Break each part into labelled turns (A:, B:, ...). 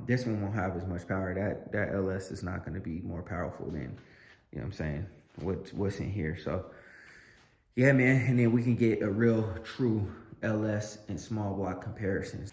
A: This one won't have as much power. That LS is not going to be more powerful than, you know what I'm saying, what's in here. So yeah, man. And then we can get a real true LS and small block comparisons.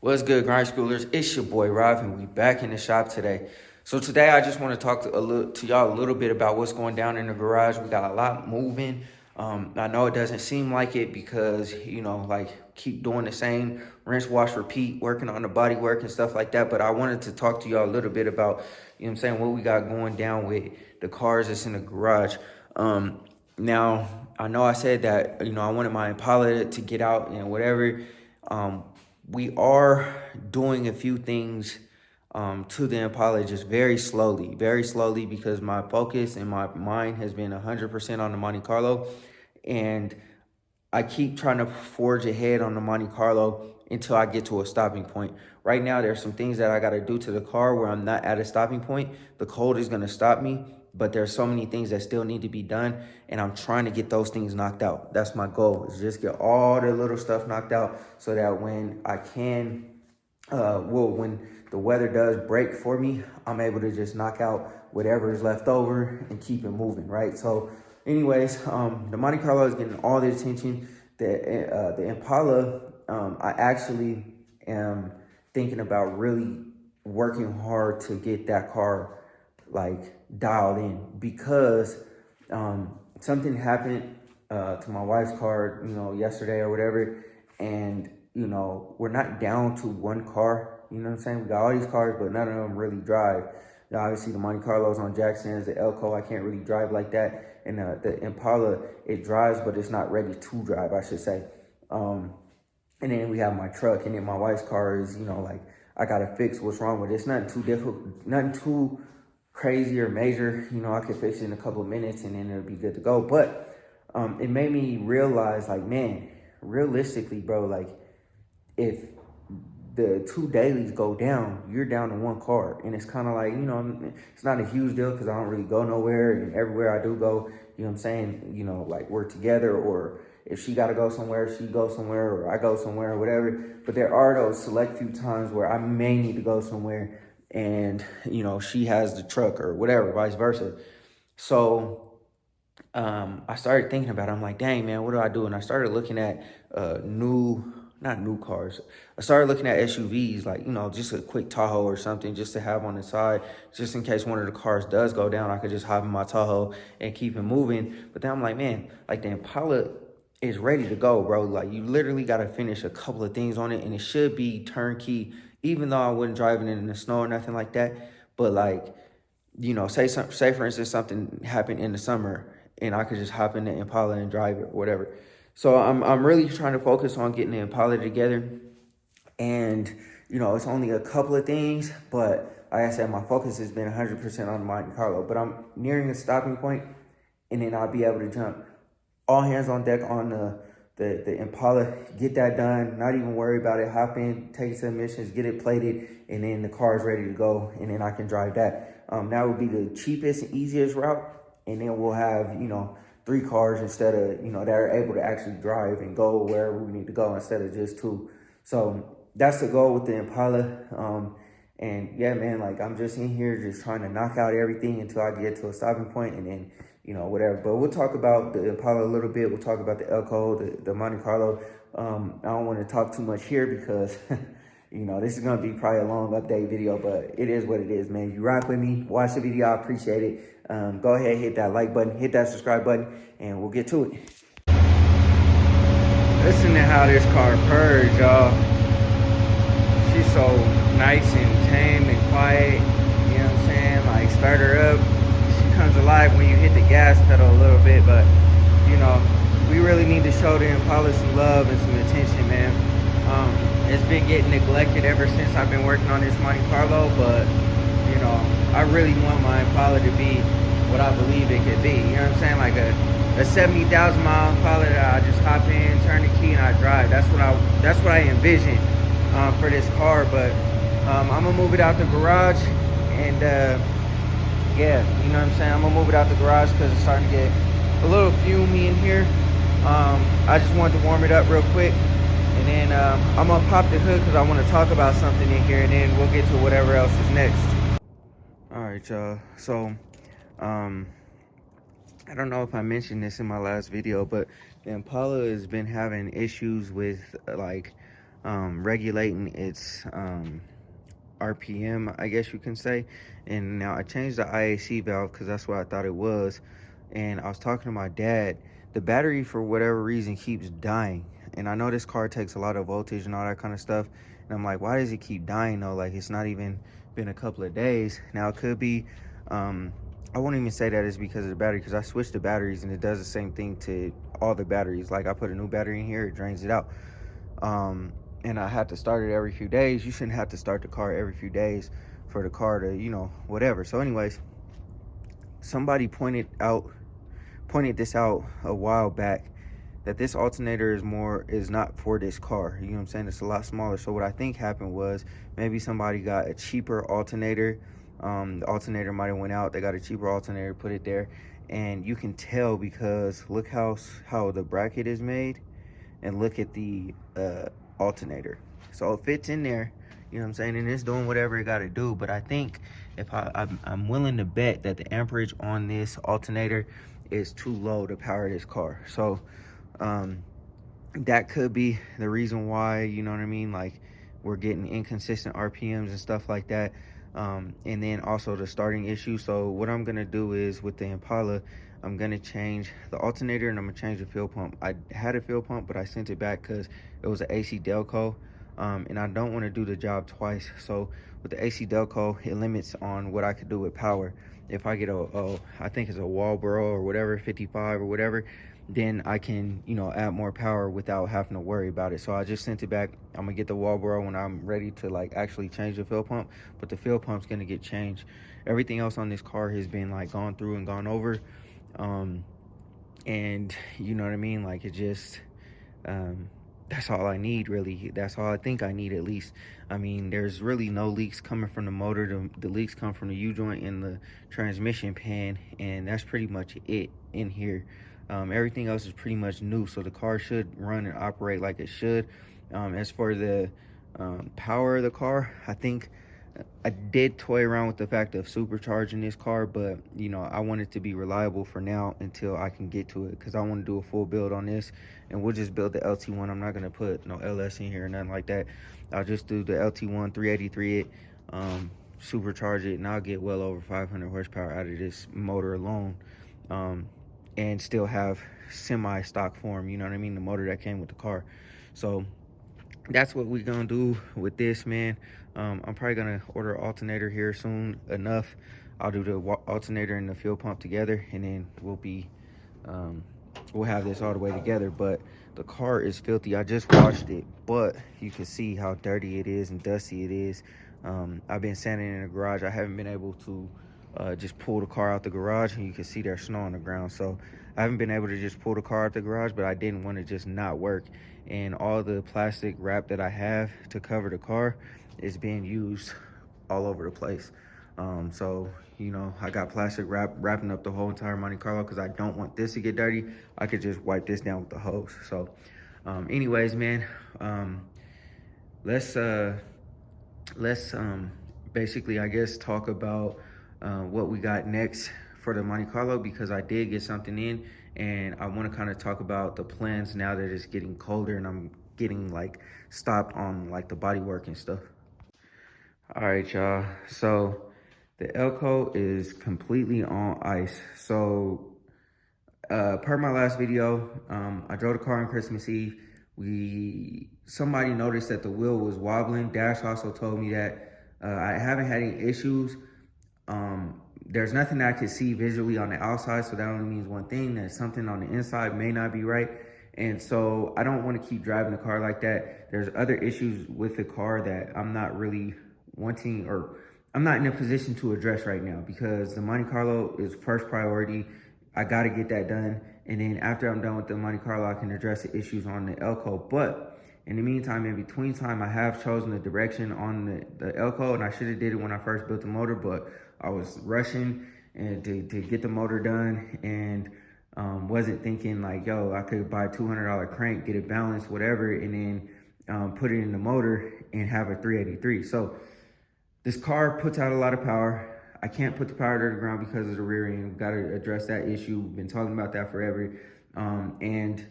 A: What's good, grind schoolers? It's your boy Rob, and we back in the shop today. So today I just want to talk to y'all a little bit about what's going down in the garage. We got a lot moving. I know it doesn't seem like it because, you know, like keep doing the same rinse, wash, repeat, working on the body work and stuff like that. But I wanted to talk to y'all a little bit about, you know what I'm saying, what we got going down with the cars that's in the garage. Now, I know I said that, you know, I wanted my Impala to get out and whatever. We are doing a few things to the Impala just very slowly because my focus and my mind has been 100% on the Monte Carlo. And I keep trying to forge ahead on the Monte Carlo until I get to a stopping point. Right now, there's some things that I got to do to the car where I'm not at a stopping point. The cold is going to stop me, but there's so many things that still need to be done, and I'm trying to get those things knocked out. That's my goal, is just get all the little stuff knocked out so that when I can, when the weather does break for me, I'm able to just knock out whatever is left over and keep it moving, right? So anyways, the Monte Carlo is getting all the attention. The Impala, I actually am thinking about really working hard to get that car like dialed in, because something happened to my wife's car, you know, yesterday or whatever, and you know, we're not down to one car. You know what I'm saying? We got all these cars, but none of them really drive. Now, obviously, the Monte Carlo's on Jackson's, the Elko, I can't really drive like that. And the Impala, it drives, but it's not ready to drive, I should say. And then we have my truck, and then my wife's car is, you know, like, I got to fix what's wrong with it. It's nothing too difficult, nothing too crazy or major. You know, I could fix it in a couple of minutes, and then it'll be good to go. But it made me realize, like, man, realistically, bro, like, if the two dailies go down, you're down to one car. And it's kind of like, you know, it's not a huge deal because I don't really go nowhere. And everywhere I do go, you know what I'm saying, you know, like we're together, or if she got to go somewhere, she goes somewhere, or I go somewhere or whatever. But there are those select few times where I may need to go somewhere and, you know, she has the truck or whatever, vice versa. So I started thinking about it. I'm like, dang, man, what do I do? And I started looking at not new cars. I started looking at SUVs, like, you know, just a quick Tahoe or something just to have on the side, just in case one of the cars does go down, I could just hop in my Tahoe and keep it moving. But then I'm like, man, like the Impala is ready to go, bro. Like you literally got to finish a couple of things on it and it should be turnkey, even though I wasn't driving it in the snow or nothing like that. But like, you know, say for instance, something happened in the summer and I could just hop in the Impala and drive it or whatever. So I'm really trying to focus on getting the Impala together. And, you know, it's only a couple of things, but like I said, my focus has been 100% on the Monte Carlo. But I'm nearing a stopping point, and then I'll be able to jump all hands on deck on the Impala, get that done, not even worry about it, hop in, take it to emissions, get it plated, and then the car is ready to go, and then I can drive that. That would be the cheapest and easiest route, and then we'll have, you know, 3 cars instead of, you know, that are able to actually drive and go wherever we need to go instead of just 2. So that's the goal with the Impala. And yeah, man, like I'm just in here just trying to knock out everything until I get to a stopping point, and then, you know, whatever. But we'll talk about the Impala a little bit. We'll talk about the Elko, the Monte Carlo. I don't want to talk too much here because, you know, this is going to be probably a long update video, but it is what it is, man. You rock with me, watch the video, I appreciate it. Go ahead, hit that like button, hit that subscribe button, and we'll get to it. Listen to how this car purrs, y'all. She's so nice and tame and quiet, you know what I'm saying? Like, start her up, she comes alive when you hit the gas pedal a little bit, but, you know, we really need to show the Impala some love and some attention, man. It's been getting neglected ever since I've been working on this Monte Carlo, but, you know, I really want my Impala to be what I believe it could be. You know what I'm saying? Like a 70,000 mile Impala that I just hop in, turn the key, and I drive. That's what I envision for this car. But I'm gonna move it out the garage, and yeah, you know what I'm saying? I'm gonna move it out the garage because it's starting to get a little fumey in here. I just wanted to warm it up real quick. And then I'm gonna pop the hood because I want to talk about something in here, and then we'll get to whatever else is next. All right, y'all. So, I don't know if I mentioned this in my last video, but the Impala has been having issues with like regulating its RPM, I guess you can say. And now I changed the IAC valve because that's what I thought it was. And I was talking to my dad. The battery, for whatever reason, keeps dying. And I know this car takes a lot of voltage and all that kind of stuff. And I'm like, why does it keep dying though? Like, it's not even been a couple of days. Now, it could be, I won't even say that it's because of the battery, because I switched the batteries and it does the same thing to all the batteries. Like, I put a new battery in here, it drains it out. And I had to start it every few days. You shouldn't have to start the car every few days for the car to, you know, whatever. So anyways, somebody pointed this out a while back, that this alternator is not for this car. You know what I'm saying? It's a lot smaller. So what I think happened was maybe somebody got a cheaper alternator. The alternator might have went out. They got a cheaper alternator, put it there. And you can tell because look how the bracket is made, and look at the alternator. So it fits in there, you know what I'm saying, and it's doing whatever it got to do. But I think if I'm willing to bet that the amperage on this alternator is too low to power this car. So that could be the reason why, you know what I mean, like we're getting inconsistent RPMs and stuff like that. And then also the starting issue. So what I'm gonna do is with the Impala, I'm gonna change the alternator and I'm gonna change the fuel pump. I had a fuel pump, but I sent it back because it was an AC Delco, and I don't want to do the job twice. So with the AC Delco, it limits on what I could do with power. If I get I think it's a Walboro or whatever, 55 or whatever, then I can, you know, add more power without having to worry about it. So I just sent it back. I'm gonna get the Walboro when I'm ready to like actually change the fuel pump, but the fuel pump's gonna get changed. Everything else on this car has been like gone through and gone over. And you know what I mean, like it just that's all I need, really. That's all I think I need, at least. I mean, there's really no leaks coming from the motor. The leaks come from the U-joint and the transmission pan, and that's pretty much it in here. Everything else is pretty much new, so the car should run and operate like it should. As for the power of the car, I think I did toy around with the fact of supercharging this car, but you know, I want it to be reliable for now until I can get to it, because I want to do a full build on this, and we'll just build the LT1. I'm not going to put no LS in here or nothing like that. I'll just do the LT1 383 it, supercharge it, and I'll get well over 500 horsepower out of this motor alone, and still have semi-stock form, you know what I mean, the motor that came with the car. So that's what we're gonna do with this, man. I'm probably gonna order an alternator here soon enough. I'll do the alternator and the fuel pump together, and then we'll have this all the way together. But the car is filthy. I just washed it, but you can see how dirty it is and dusty it is. I've been standing in the garage. I haven't been able to just pull the car out the garage, and you can see there's snow on the ground. So I haven't been able to just pull the car out the garage, but I didn't want to just not work. And all the plastic wrap that I have to cover the car is being used all over the place. So, you know, I got plastic wrapping up the whole entire Monte Carlo because I don't want this to get dirty. I could just wipe this down with the hose. So anyways, man, let's basically, I guess, talk about what we got next for the Monte Carlo, because I did get something in, and I want to kind of talk about the plans now that it's getting colder and I'm getting like stopped on like the body work and stuff. All right, y'all. So the Elko is completely on ice. So per my last video, I drove the car on Christmas Eve. Somebody noticed that the wheel was wobbling. Dash also told me that I haven't had any issues. There's nothing that I could see visually on the outside, so that only means one thing, that something on the inside may not be right. And so I don't want to keep driving the car like that. There's other issues with the car that I'm not really wanting, or I'm not in a position to address right now, because the Monte Carlo is first priority. I got to get that done. And then after I'm done with the Monte Carlo, I can address the issues on the Elko. But in the meantime, in between time, I have chosen the direction on the Elko, and I should have did it when I first built the motor, but I was rushing and to get the motor done, and wasn't thinking like, yo, I could buy a $200 crank, get it balanced, whatever, and then put it in the motor and have a 383. So this car puts out a lot of power. I can't put the power to the ground because of the rear end. We've got to address that issue. We've been talking about that forever. And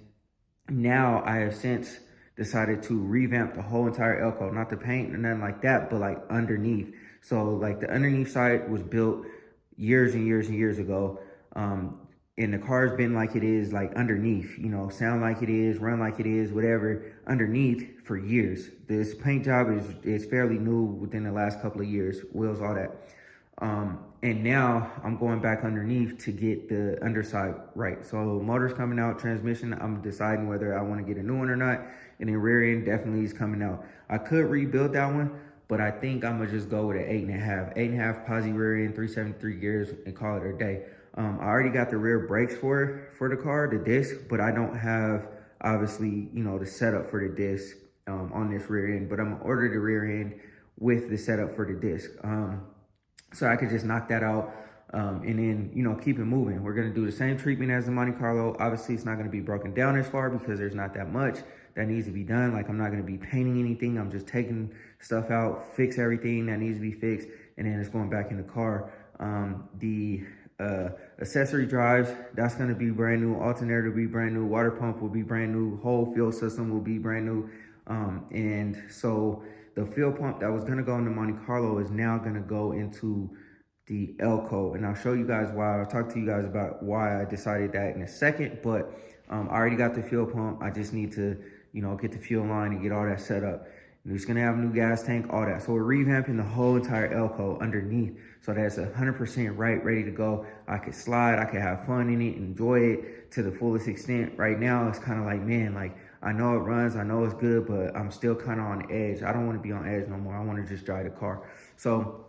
A: now I have since decided to revamp the whole entire elko, not the paint or nothing like that, but like underneath. So like the underneath side was built years and years and years ago. And the car's been like it is, like underneath, you know, sound like it is, run like it is, whatever, underneath for years. This paint job is fairly new within the last couple of years, wheels, all that. And now I'm going back underneath to get the underside right. So motor's coming out, transmission, I'm deciding whether I want to get a new one or not. And then rear end definitely is coming out. I could rebuild that one, but I think I'm gonna just go with an 8.5. 8.5 posi rear end, 373 gears, and call it a day. I already got the rear brakes for the car, the disc, but I don't have, obviously, you know, the setup for the disc on this rear end. But I'm gonna order the rear end with the setup for the disc. So I could just knock that out and then, you know, keep it moving. We're gonna do the same treatment as the Monte Carlo. Obviously, it's not gonna be broken down as far because there's not that much that needs to be done. Like, I'm not gonna be painting anything. I'm just taking stuff out, fix everything that needs to be fixed, and then it's going back in the car. The accessory drives, that's going to be brand new. Alternator will be brand new. Water pump will be brand new. Whole fuel system will be brand new. And so the fuel pump that was going to go in the Monte Carlo is now going to go into the elko, and I'll show you guys why. I'll talk to you guys about why I decided that in a second. But I already got the fuel pump. I just need to, you know, get the fuel line and get all that set up. And it's gonna have a new gas tank, all that. So we're revamping the whole entire elko underneath, so that's 100% right, ready to go. I could slide, I could have fun in it, enjoy it to the fullest extent. Right now, it's kind of like, man, like, I know it runs, I know it's good, but I'm still kind of on edge. I don't want to be on edge no more. I want to just drive the car. So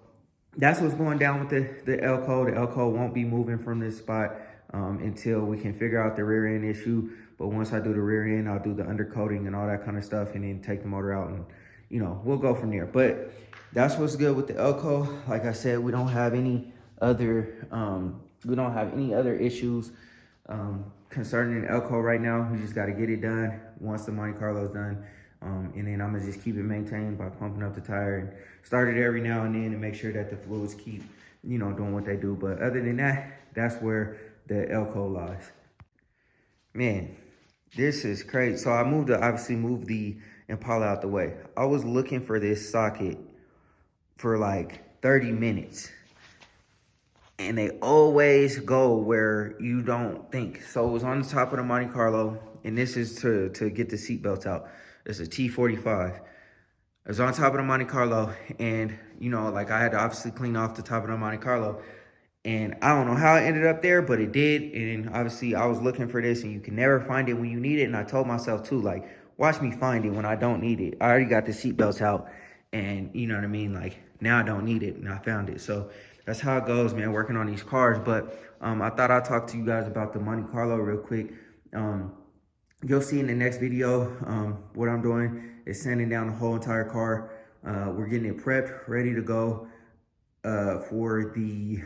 A: that's what's going down with the elko. The elko won't be moving from this spot until we can figure out the rear end issue. But once I do the rear end, I'll do the undercoating and all that kind of stuff, and then take the motor out, and, you know, we'll go from there. But that's what's good with the elko. Like I said, we don't have any other issues concerning the elko right now. We just got to get it done once the Monte Carlo's done. And then I'm gonna just keep it maintained by pumping up the tire and start it every now and then to make sure that the fluids keep, you know, doing what they do. But other than that, that's where the elko lies. Man, this is crazy. So I obviously moved the Impala out the way. I was looking for this socket for like 30 minutes. And they always go where you don't think. So it was on the top of the Monte Carlo, and this is to get the seatbelts out. It's a T45. It was on top of the Monte Carlo, and, you know, like, I had to obviously clean off the top of the Monte Carlo. And I don't know how it ended up there, but it did. And obviously I was looking for this, and you can never find it when you need it. And I told myself too, like, watch me find it when I don't need it. I already got the seatbelts out, and, you know what I mean? Like, now I don't need it, and I found it. So that's how it goes, man, working on these cars. But I thought I'd talk to you guys about the Monte Carlo real quick. You'll see in the next video what I'm doing is sanding down the whole entire car. We're getting it prepped, ready to go for the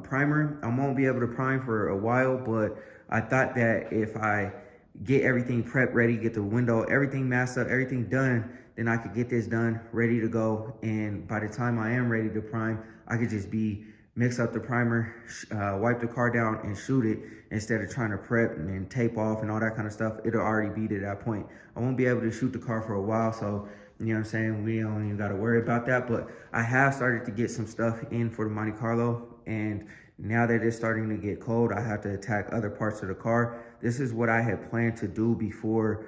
A: primer. I won't be able to prime for a while, but I thought that if I get everything prepped, ready, get the window, everything masked up, everything done, then I could get this done, ready to go. And by the time I am ready to prime, I could just mix up the primer, wipe the car down, and shoot it instead of trying to prep and then tape off and all that kind of stuff. It'll already be to that point. I won't be able to shoot the car for a while, so, you know what I'm saying, we don't even got to worry about that. But I have started to get some stuff in for the Monte Carlo, and now that it's starting to get cold, I have to attack other parts of the car. This is what I had planned to do before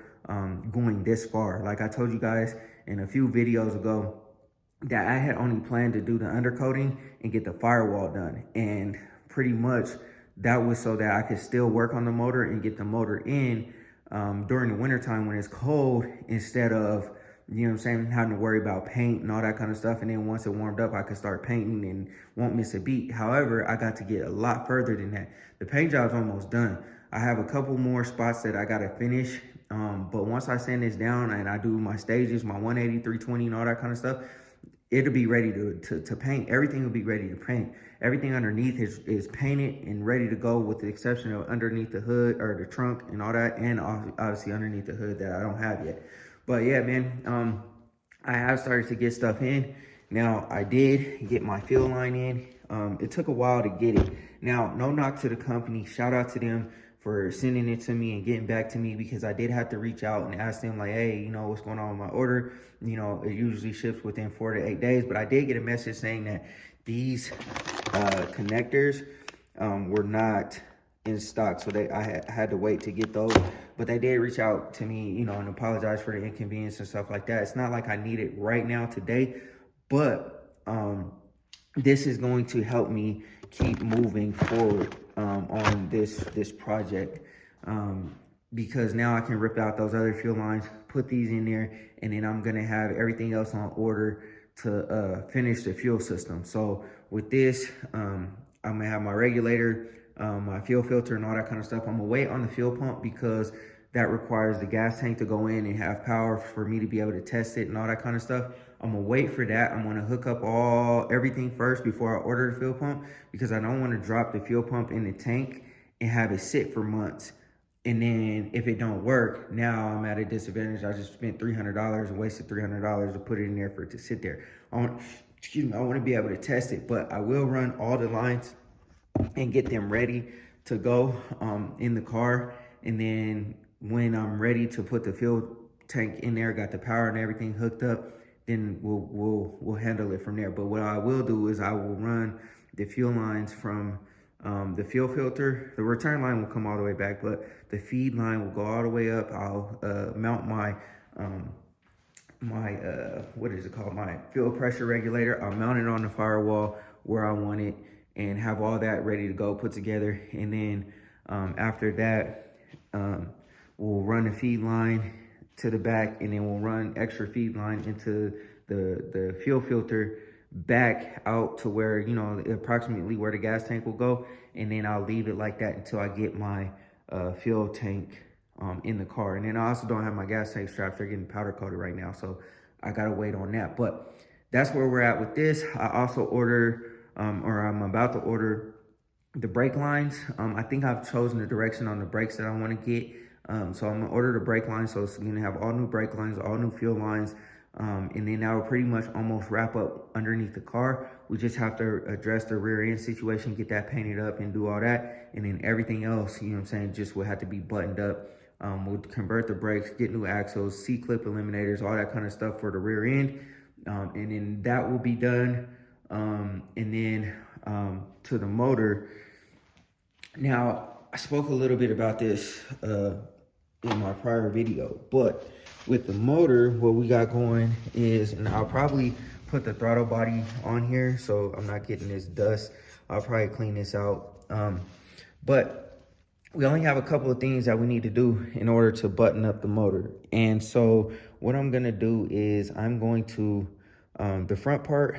A: going this far. Like I told you guys in a few videos ago, that I had only planned to do the undercoating and get the firewall done. And pretty much that was so that I could still work on the motor and get the motor in during the wintertime when it's cold, instead of, you know what I'm saying, having to worry about paint and all that kind of stuff. And then once it warmed up, I could start painting and won't miss a beat. However, I got to get a lot further than that. The paint job's almost done. I have a couple more spots that I got to finish. But once I sand this down and I do my stages, my 180, 320 and all that kind of stuff, it'll be ready to paint. Everything will be ready to paint. Everything underneath is painted and ready to go, with the exception of underneath the hood or the trunk and all that, and obviously underneath the hood that I don't have yet. But yeah, man, I have started to get stuff in. Now, I did get my fuel line in. It took a while to get it. Now, no knock to the company. Shout out to them for sending it to me and getting back to me, because I did have to reach out and ask them like, hey, you know, what's going on with my order? You know, it usually ships within 4 to 8 days, but I did get a message saying that these connectors were not in stock, so I had to wait to get those. But they did reach out to me, you know, and apologize for the inconvenience and stuff like that. It's not like I need it right now today, but this is going to help me keep moving forward on this project, because now I can rip out those other fuel lines, put these in there, and then I'm gonna have everything else on order to finish the fuel system. So with this, I'm gonna have my regulator, my fuel filter and all that kind of stuff. I'm gonna wait on the fuel pump because that requires the gas tank to go in and have power for me to be able to test it and all that kind of stuff. I'm gonna wait for that. I'm gonna hook up everything first before I order the fuel pump, because I don't want to drop the fuel pump in the tank and have it sit for months. And then if it don't work, now I'm at a disadvantage. I just spent $300 and wasted $300 to put it in there for it to sit there. I want to be able to test it, but I will run all the lines and get them ready to go in the car. And then when I'm ready to put the fuel tank in there, got the power and everything hooked up, then we'll handle it from there. But what I will do is I will run the fuel lines from the fuel filter. The return line will come all the way back, but the feed line will go all the way up. I'll mount my what is it called? My fuel pressure regulator. I'll mount it on the firewall where I want it and have all that ready to go, put together. And then after that, we'll run the feed line to the back, and then we'll run extra feed line into the fuel filter back out to where, you know, approximately where the gas tank will go. And then I'll leave it like that until I get my fuel tank in the car. And then I also don't have my gas tank straps. They're getting powder coated right now, so I gotta wait on that. But that's where we're at with this. I also ordered, or I'm about to order the brake lines. I think I've chosen the direction on the brakes that I want to get. So I'm gonna order the brake lines. So it's gonna have all new brake lines, all new fuel lines. And then that will pretty much almost wrap up underneath the car. We just have to address the rear end situation, get that painted up and do all that. And then everything else, you know what I'm saying, just will have to be buttoned up. We'll convert the brakes, get new axles, C-clip eliminators, all that kind of stuff for the rear end. And then that will be done. And then to the motor. Now, I spoke a little bit about this in my prior video, but with the motor, what we got going is, and I'll probably put the throttle body on here so I'm not getting this dust. I'll probably clean this out. But we only have a couple of things that we need to do in order to button up the motor. And so what I'm gonna do is I'm going to, the front part,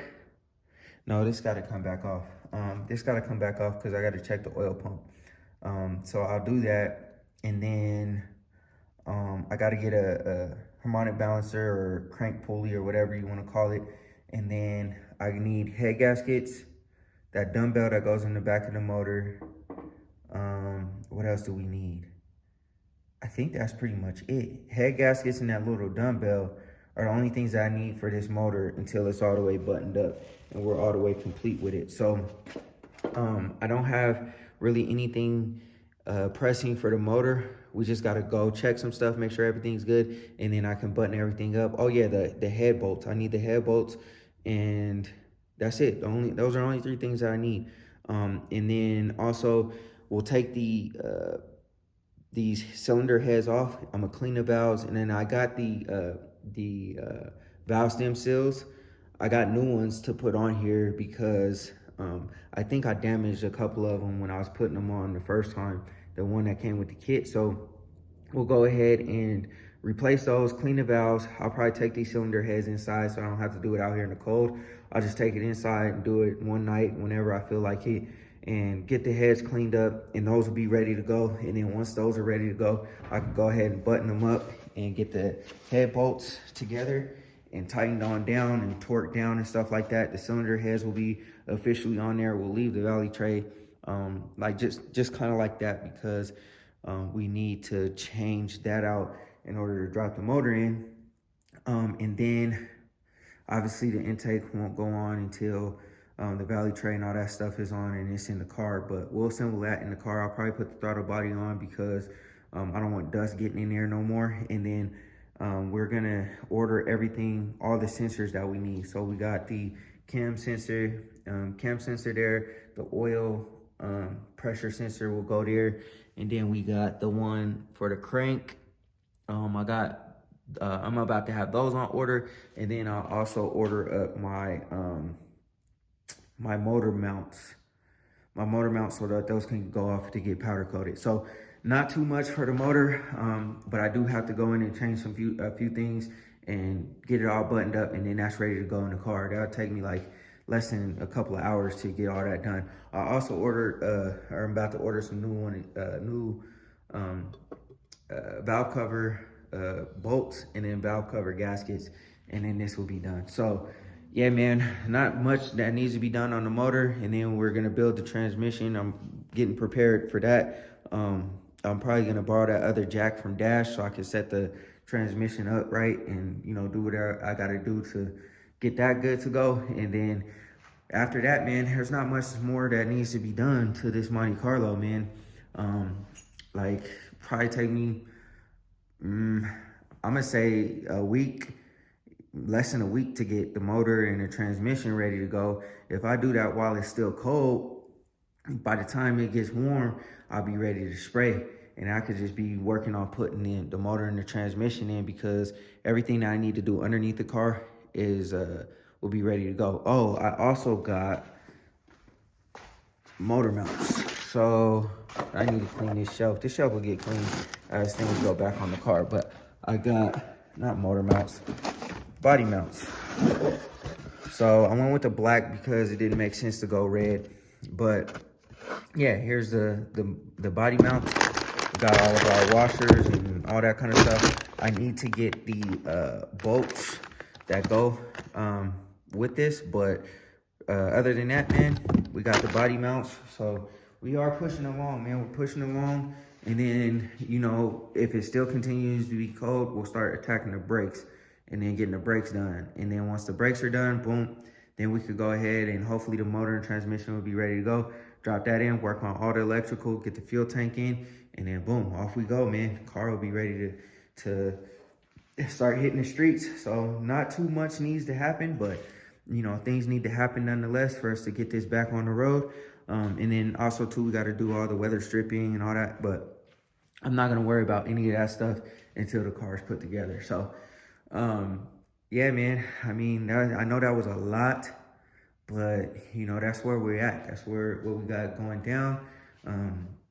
A: no, this gotta come back off. This gotta come back off because I gotta check the oil pump. So I'll do that, and then I gotta get a harmonic balancer or crank pulley or whatever you wanna call it. And then I need head gaskets, that dumbbell that goes in the back of the motor. What else do we need? I think that's pretty much it. Head gaskets and that little dumbbell are the only things that I need for this motor until it's all the way buttoned up and we're all the way complete with it. So I don't have really anything pressing for the motor. We just gotta go check some stuff, make sure everything's good, and then I can button everything up. Oh yeah, the head bolts. I need the head bolts, and that's it. Those are only 3 things that I need. And then also we'll take these cylinder heads off. I'm gonna clean the valves, and then I got the valve stem seals. I got new ones to put on here because I think I damaged a couple of them when I was putting them on the first time, the one that came with the kit. So we'll go ahead and replace those, clean the valves. I'll probably take these cylinder heads inside so I don't have to do it out here in the cold. I'll just take it inside and do it one night whenever I feel like it, and get the heads cleaned up, and those will be ready to go. And then once those are ready to go, I can go ahead and button them up and get the head bolts together and tightened on down and torqued down and stuff like that. The cylinder heads will be officially on there. We'll leave the valley tray like just kind of like that, because we need to change that out in order to drop the motor in. And then obviously the intake won't go on until the valley tray and all that stuff is on and it's in the car, but we'll assemble that in the car. I'll probably put the throttle body on because I don't want dust getting in there no more. And then we're gonna order everything, all the sensors that we need. So we got the cam sensor there, the oil pressure sensor will go there, and then we got the one for the crank. I'm about to have those on order, and then I'll also order up my my motor mounts so that those can go off to get powder coated. So not too much for the motor, but I do have to go in and change a few things and get it all buttoned up, and then that's ready to go in the car. That'll take me like less than a couple of hours to get all that done. I also ordered, or I'm about to order some new valve cover bolts, and then valve cover gaskets, and then this will be done. So yeah, man, not much that needs to be done on the motor, and then we're gonna build the transmission. I'm getting prepared for that. I'm probably gonna borrow that other jack from Dash so I can set the transmission up right and, you know, do whatever I gotta do to get that good to go. And then after that, man, there's not much more that needs to be done to this Monte Carlo, man. Like probably take me, I'm gonna say a week, less than a week to get the motor and the transmission ready to go. If I do that while it's still cold, by the time it gets warm, I'll be ready to spray. And I could just be working on putting in the motor and the transmission in, because everything that I need to do underneath the car is will be ready to go. Oh, I also got motor mounts. So I need to clean this shelf. This shelf will get clean as things go back on the car. But I got, not motor mounts, body mounts. So I went with the black because it didn't make sense to go red. But yeah, here's the body mounts. Got all of our washers and all that kind of stuff. I need to get the bolts that go with this, but other than that, man, we got the body mounts. So we are pushing along, man. We're pushing along, and then, you know, if it still continues to be cold, we'll start attacking the brakes and then getting the brakes done. And then once the brakes are done, boom, then we could go ahead and hopefully the motor and transmission will be ready to go. Drop that in, work on all the electrical, get the fuel tank in, and then boom, off we go, man. Car will be ready to start hitting the streets. So not too much needs to happen, but, you know, things need to happen nonetheless for us to get this back on the road. And then also too, we got to do all the weather stripping and all that, but I'm not going to worry about any of that stuff until the car is put together. So yeah, man, I mean, I know that was a lot, but, you know, that's where we're at. That's what we got going down.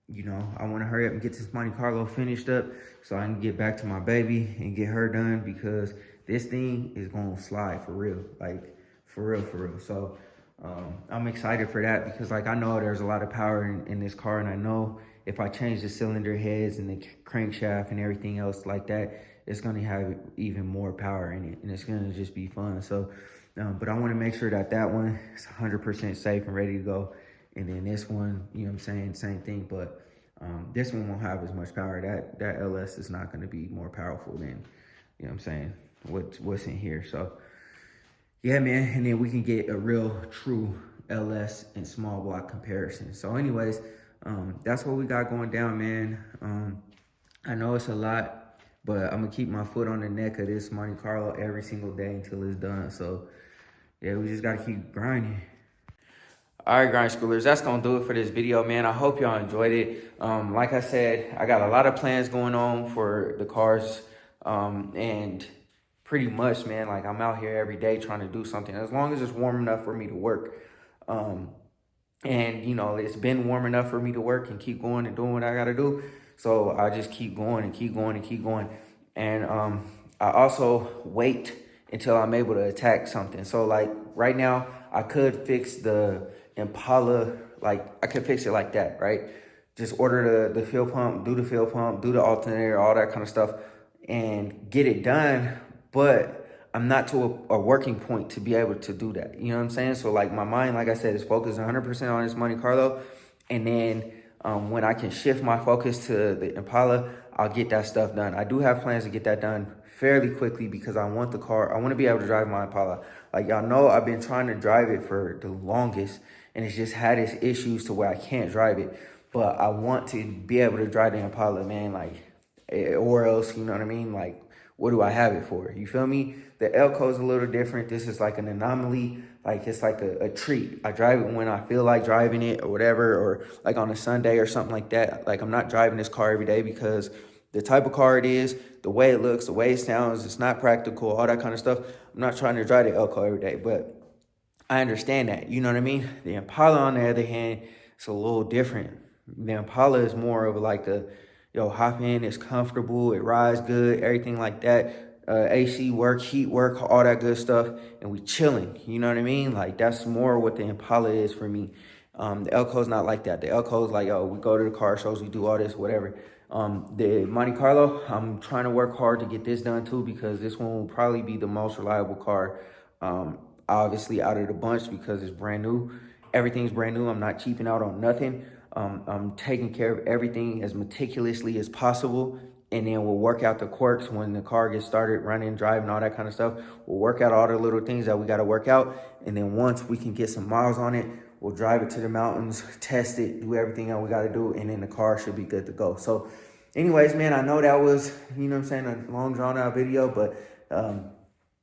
A: You know, I want to hurry up and get this Monte Carlo finished up so I can get back to my baby and get her done, because this thing is going to slide for real, like for real. So I'm excited for that, because like I know there's a lot of power in this car, and I know if I change the cylinder heads and the crankshaft and everything else like that, it's going to have even more power in it, and it's going to just be fun. So but I want to make sure that one is 100% safe and ready to go. And then this one, you know what I'm saying, same thing, but this one won't have as much power. That LS is not going to be more powerful than, you know what I'm saying, what's in here. So yeah, man, and then we can get a real true LS and small block comparison. So anyways, that's what we got going down, man. I know it's a lot, but I'm gonna keep my foot on the neck of this Monte Carlo every single day until it's done. So yeah, we just gotta keep grinding. All right, grind schoolers, that's gonna do it for this video, man. I hope y'all enjoyed it. Like I said, I got a lot of plans going on for the cars, and pretty much, man, like I'm out here every day trying to do something, as long as it's warm enough for me to work. And you know, it's been warm enough for me to work and keep going and doing what I gotta do. So I just keep going and keep going and keep going. And I also wait until I'm able to attack something. So like right now, I could fix the Impala, like I could fix it like that, right? Just order the fuel pump, do the alternator, all that kind of stuff, and get it done. But I'm not to a working point to be able to do that. You know what I'm saying? So like my mind, like I said, is focused 100% on this Monte Carlo. And then when I can shift my focus to the Impala, I'll get that stuff done. I do have plans to get that done fairly quickly because I want the car. I want to be able to drive my Impala. Like y'all know, I've been trying to drive it for the longest, and it's just had its issues to where I can't drive it. But I want to be able to drive the Impala, man. Like, or else, you know what I mean? Like, what do I have it for? You feel me? The Elko is a little different. This is like an anomaly. Like, it's like a treat. I drive it when I feel like driving it or whatever, or like on a Sunday or something like that. Like, I'm not driving this car every day because the type of car it is, the way it looks, the way it sounds, it's not practical, all that kind of stuff. I'm not trying to drive the Elko every day, but I understand that. You know what I mean? The Impala, on the other hand, it's a little different. The Impala is more of like a, yo, hop in, it's comfortable, it rides good, everything like that. AC work, heat work, all that good stuff, and we chilling. You know what I mean? Like, that's more what the Impala is for me. The Elko's not like that. The Elko's like, yo, we go to the car shows, we do all this, whatever. The Monte Carlo, I'm trying to work hard to get this done too, because this one will probably be the most reliable car, obviously out of the bunch, because it's brand new. Everything's brand new. I'm not cheaping out on nothing. I'm taking care of everything as meticulously as possible, and then we'll work out the quirks when the car gets started running, driving, all that kind of stuff. We'll work out all the little things that we got to work out, and then once we can get some miles on it, we'll drive it to the mountains, test it, do everything that we got to do, and then the car should be good to go. So anyways, man, I know that was, you know what I'm saying, a long drawn out video, but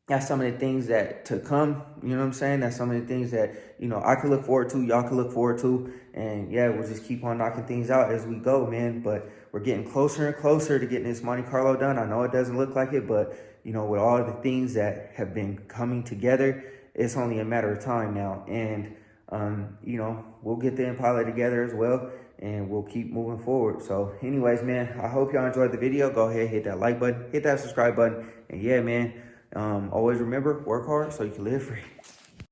A: that's some of the things that to come, you know what I'm saying? That's some of the things that, you know, I can look forward to, y'all can look forward to. And yeah, we'll just keep on knocking things out as we go, man. But we're getting closer and closer to getting this Monte Carlo done. I know it doesn't look like it, but, you know, with all the things that have been coming together, it's only a matter of time now. And, you know, we'll get the Impala together as well, and we'll keep moving forward. So anyways, man, I hope y'all enjoyed the video. Go ahead, hit that like button, hit that subscribe button. And yeah, man, always remember, work hard so you can live free.